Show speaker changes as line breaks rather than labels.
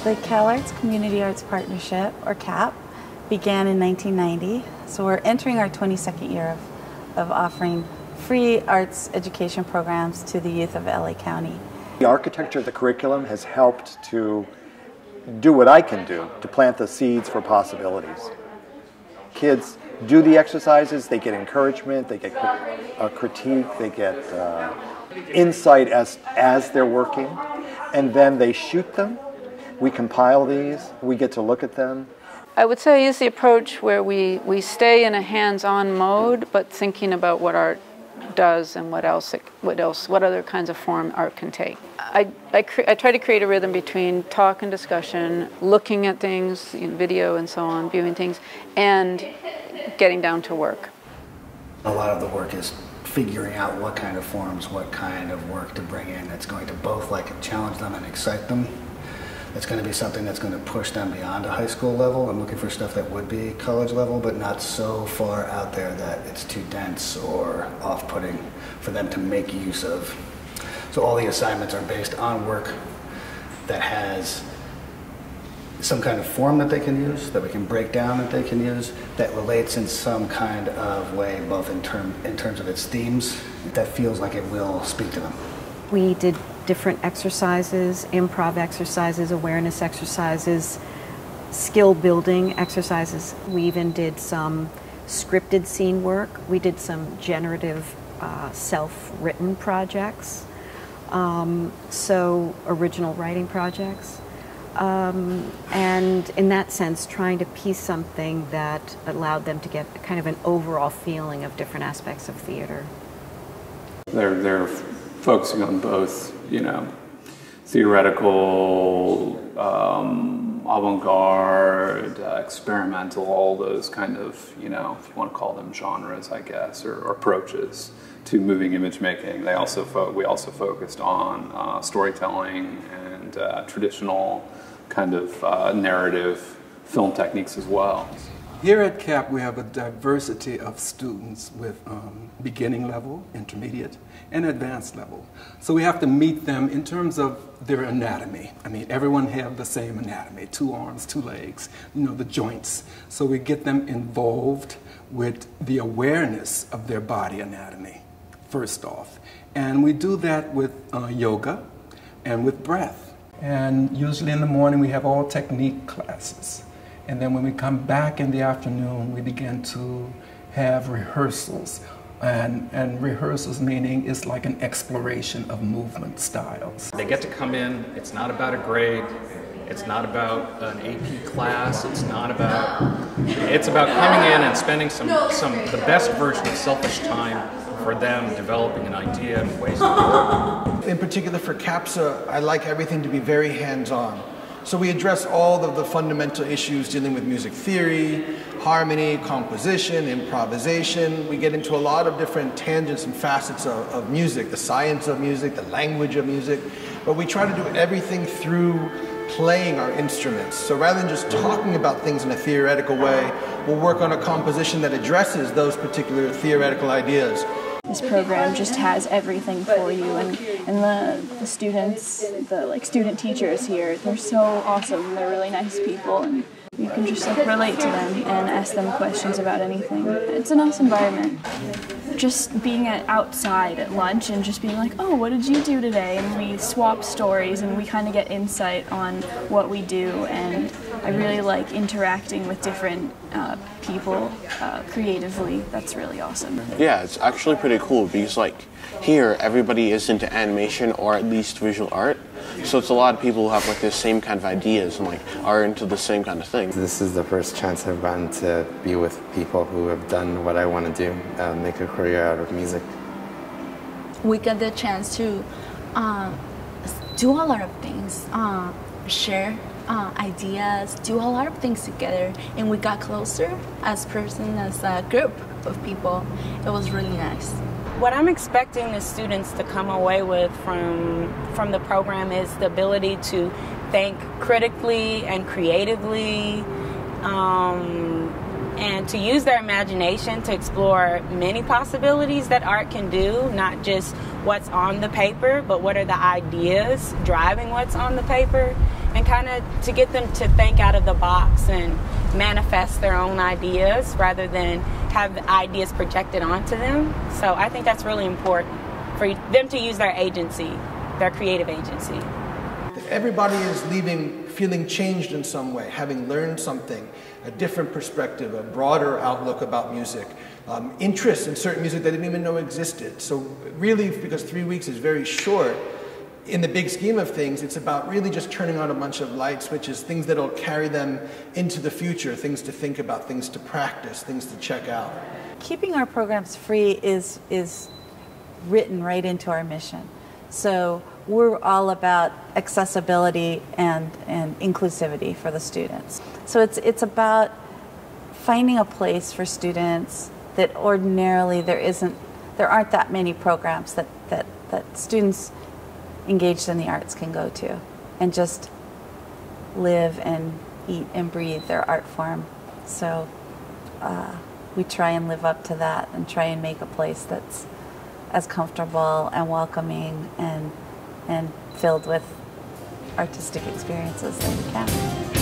The CalArts Community Arts Partnership, or CAP, began in 1990, so we're entering our 22nd year of offering free arts education programs to the youth of LA County.
The architecture of the curriculum has helped to do what I can do, to plant the seeds for possibilities. Kids do the exercises, they get encouragement, they get a critique, they get insight as they're working, and then they shoot them. We compile these, we get to look at them.
I would say I use the approach where we stay in a hands-on mode, but thinking about what art does and what other kinds of form art can take. I try to create a rhythm between talk and discussion, looking at things, video and so on, viewing things, and getting down to work.
A lot of the work is figuring out what kind of forms, what kind of work to bring in that's going to both challenge them and excite them. It's going to be something that's going to push them beyond a high school level. I'm looking for stuff that would be college level, but not so far out there that it's too dense or off-putting for them to make use of. So all the assignments are based on work that has some kind of form that they can use, that we can break down that they can use, that relates in some kind of way, both in terms of its themes, that feels like it will speak to them.
We did different exercises, improv exercises, awareness exercises, skill building exercises. We even did some scripted scene work. We did some generative self-written projects, so original writing projects. And in that sense, trying to piece something that allowed them to get kind of an overall feeling of different aspects of theater.
They're focusing on both, theoretical, avant-garde, experimental, all those kind of, if you want to call them genres, I guess, or approaches to moving image making. We also focused on storytelling and traditional kind of narrative film techniques as well.
Here at CAP, we have a diversity of students with beginning level, intermediate, and advanced level. So we have to meet them in terms of their anatomy. I mean, everyone have the same anatomy, 2 arms, 2 legs, the joints. So we get them involved with the awareness of their body anatomy, first off. And we do that with yoga and with breath. And usually in the morning, we have all technique classes. And then when we come back in the afternoon, we begin to have rehearsals. And rehearsals meaning it's like an exploration of movement styles.
They get to come in, it's not about a grade, it's not about an AP class, it's about coming in and spending the best version of selfish time for them developing an idea and ways to work.
In particular for CAPSA, I like everything to be very hands-on. So we address all of the fundamental issues dealing with music theory, harmony, composition, improvisation. We get into a lot of different tangents and facets of music, the science of music, the language of music, but we try to do everything through playing our instruments. So rather than just talking about things in a theoretical way, we'll work on a composition that addresses those particular theoretical ideas.
This program just has everything for you, and the students, the student teachers here, they're so awesome. They're really nice people, and you can just relate to them and ask them questions about anything. It's a nice environment. Just being outside at lunch and just being like, oh, what did you do today? And we swap stories and we kind of get insight on what we do, and I really like interacting with different people creatively. That's really awesome.
Yeah, it's actually pretty cool because here everybody is into animation or at least visual art. So it's a lot of people who have the same kind of ideas and are into the same kind of thing.
This is the first chance I've gotten to be with people who have done what I want to do, make a career out of music.
We get the chance to do a lot of things, share ideas, do a lot of things together, and we got closer as a group of people. It was really nice.
What I'm expecting the students to come away with from the program is the ability to think critically and creatively, and to use their imagination to explore many possibilities that art can do, not just what's on the paper, but what are the ideas driving what's on the paper, and kind of to get them to think out of the box and manifest their own ideas rather than have the ideas projected onto them. So I think that's really important for them to use their agency, their creative agency.
Everybody is leaving feeling changed in some way, having learned something, a different perspective, a broader outlook about music, interest in certain music they didn't even know existed. So really, because 3 weeks is very short, in the big scheme of things, it's about really just turning on a bunch of light switches, things that'll carry them into the future, things to think about, things to practice, things to check out.
Keeping our programs free is written right into our mission. So we're all about accessibility and inclusivity for the students. So it's about finding a place for students that ordinarily there aren't that many programs that students engaged in the arts can go to and just live and eat and breathe their art form. So we try and live up to that and try and make a place that's as comfortable and welcoming and filled with artistic experiences that we can.